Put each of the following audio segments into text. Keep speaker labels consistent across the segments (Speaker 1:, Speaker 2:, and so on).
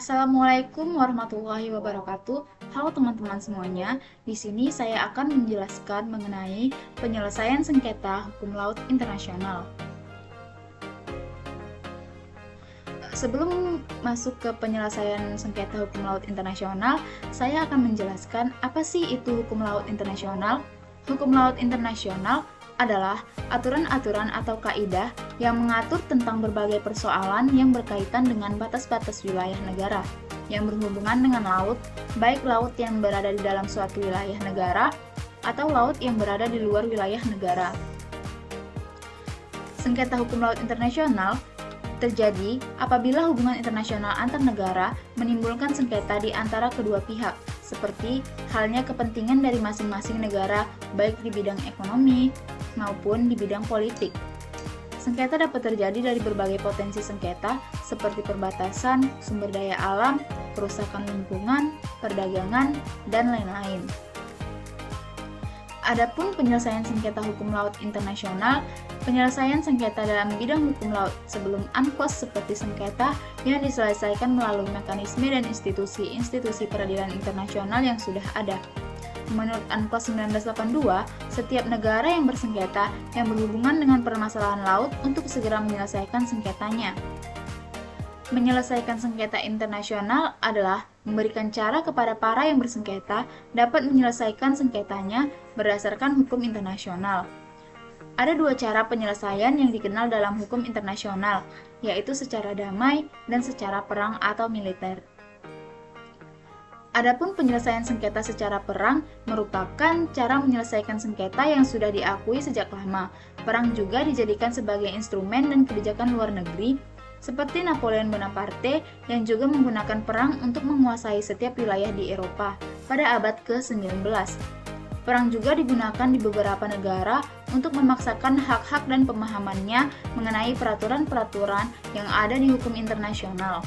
Speaker 1: Assalamualaikum warahmatullahi wabarakatuh. Halo teman-teman semuanya. Di sini saya akan menjelaskan mengenai penyelesaian sengketa hukum laut internasional. Sebelum masuk ke penyelesaian sengketa hukum laut internasional, saya akan menjelaskan apa sih itu hukum laut internasional. Hukum laut internasional adalah aturan-aturan atau kaidah yang mengatur tentang berbagai persoalan yang berkaitan dengan batas-batas wilayah negara yang berhubungan dengan laut, baik laut yang berada di dalam suatu wilayah negara atau laut yang berada di luar wilayah negara. Sengketa hukum laut internasional terjadi apabila hubungan internasional antar negara menimbulkan sengketa di antara kedua pihak, seperti halnya kepentingan dari masing-masing negara baik di bidang ekonomi maupun di bidang politik. Sengketa dapat terjadi dari berbagai potensi sengketa seperti perbatasan, sumber daya alam, kerusakan lingkungan, perdagangan, dan lain-lain. Adapun penyelesaian sengketa hukum laut internasional, penyelesaian sengketa dalam bidang hukum laut sebelum UNCLOS seperti sengketa yang diselesaikan melalui mekanisme dan institusi-institusi peradilan internasional yang sudah ada. Menurut UNCLOS 1982, setiap negara yang bersengketa yang berhubungan dengan permasalahan laut untuk segera menyelesaikan sengketanya. Menyelesaikan sengketa internasional adalah memberikan cara kepada para yang bersengketa dapat menyelesaikan sengketanya berdasarkan hukum internasional. Ada dua cara penyelesaian yang dikenal dalam hukum internasional, yaitu secara damai dan secara perang atau militer. Adapun penyelesaian sengketa secara perang merupakan cara menyelesaikan sengketa yang sudah diakui sejak lama. Perang juga dijadikan sebagai instrumen dan kebijakan luar negeri, seperti Napoleon Bonaparte yang juga menggunakan perang untuk menguasai setiap wilayah di Eropa pada abad ke-19. Perang juga digunakan di beberapa negara untuk memaksakan hak-hak dan pemahamannya mengenai peraturan-peraturan yang ada di hukum internasional.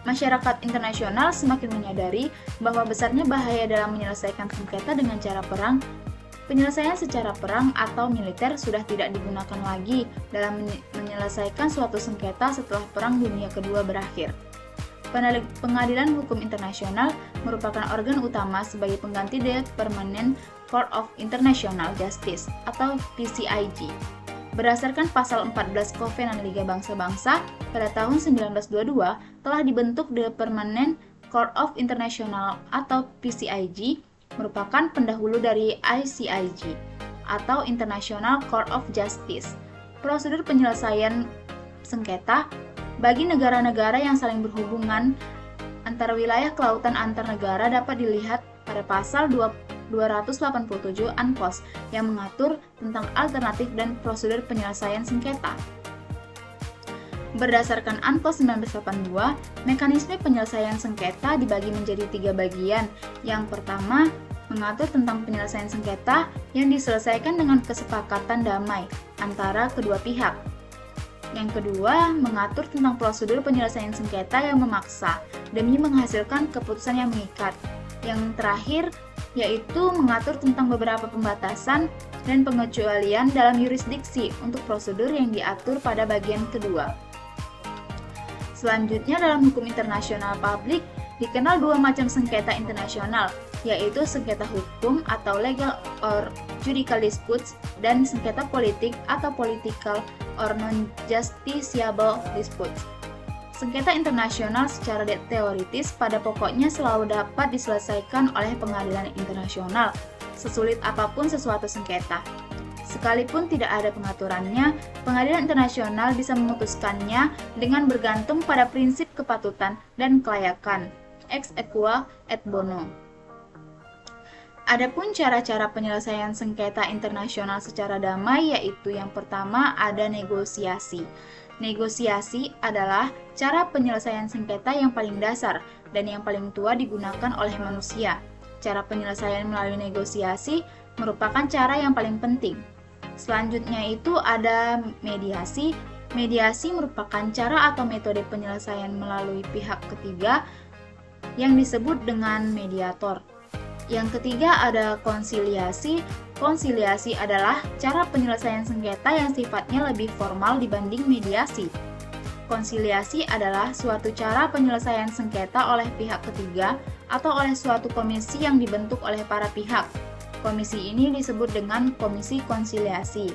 Speaker 1: Masyarakat internasional semakin menyadari bahwa besarnya bahaya dalam menyelesaikan sengketa dengan cara perang. Penyelesaian secara perang atau militer sudah tidak digunakan lagi dalam menyelesaikan suatu sengketa setelah Perang Dunia Kedua berakhir. Pengadilan Hukum Internasional merupakan organ utama sebagai pengganti The Permanent Court of International Justice atau PCIJ. Berdasarkan pasal 14 Kovenan Liga Bangsa-Bangsa, pada tahun 1922 telah dibentuk The Permanent Court of International atau PCIJ, merupakan pendahulu dari ICIJ atau International Court of Justice. Prosedur penyelesaian sengketa bagi negara-negara yang saling berhubungan antara wilayah kelautan antar negara dapat dilihat pada pasal 287 UNCLOS yang mengatur tentang alternatif dan prosedur penyelesaian sengketa. Berdasarkan UNCLOS 1982, mekanisme penyelesaian sengketa dibagi menjadi 3 bagian. Yang pertama, mengatur tentang penyelesaian sengketa yang diselesaikan dengan kesepakatan damai antara kedua pihak. Yang kedua, mengatur tentang prosedur penyelesaian sengketa yang memaksa demi menghasilkan keputusan yang mengikat. Yang terakhir, yaitu mengatur tentang beberapa pembatasan dan pengecualian dalam yurisdiksi untuk prosedur yang diatur pada bagian kedua. Selanjutnya, dalam hukum internasional publik dikenal dua macam sengketa internasional, yaitu sengketa hukum atau legal or judicial disputes dan sengketa politik atau political or non-justiciable disputes. Sengketa internasional secara teoritis pada pokoknya selalu dapat diselesaikan oleh pengadilan internasional, sesulit apapun sesuatu sengketa. Sekalipun tidak ada pengaturannya, pengadilan internasional bisa memutuskannya dengan bergantung pada prinsip kepatutan dan kelayakan, ex aequo et bono. Adapun cara-cara penyelesaian sengketa internasional secara damai, yaitu yang pertama ada negosiasi. Negosiasi adalah cara penyelesaian sengketa yang paling dasar dan yang paling tua digunakan oleh manusia. Cara penyelesaian melalui negosiasi merupakan cara yang paling penting. Selanjutnya itu ada mediasi. Mediasi merupakan cara atau metode penyelesaian melalui pihak ketiga yang disebut dengan mediator. Yang ketiga ada konsiliasi. Konsiliasi adalah cara penyelesaian sengketa yang sifatnya lebih formal dibanding mediasi. Konsiliasi adalah suatu cara penyelesaian sengketa oleh pihak ketiga atau oleh suatu komisi yang dibentuk oleh para pihak. Komisi ini disebut dengan komisi konsiliasi.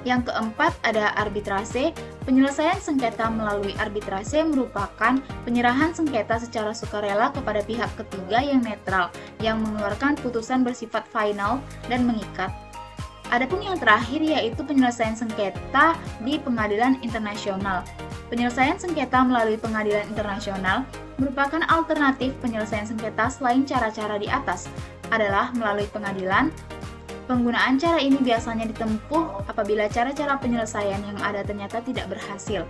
Speaker 1: Yang keempat ada arbitrase. Penyelesaian sengketa melalui arbitrase merupakan penyerahan sengketa secara sukarela kepada pihak ketiga yang netral, yang mengeluarkan putusan bersifat final dan mengikat. Adapun yang terakhir yaitu penyelesaian sengketa di pengadilan internasional. Penyelesaian sengketa melalui pengadilan internasional merupakan alternatif penyelesaian sengketa selain cara-cara di atas, adalah melalui pengadilan. Penggunaan cara ini biasanya ditempuh apabila cara-cara penyelesaian yang ada ternyata tidak berhasil.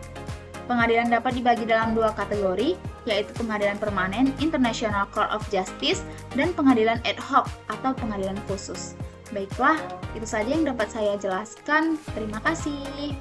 Speaker 1: Pengadilan dapat dibagi dalam dua kategori, yaitu pengadilan permanen International Court of Justice dan pengadilan ad hoc atau pengadilan khusus. Baiklah, itu saja yang dapat saya jelaskan. Terima kasih.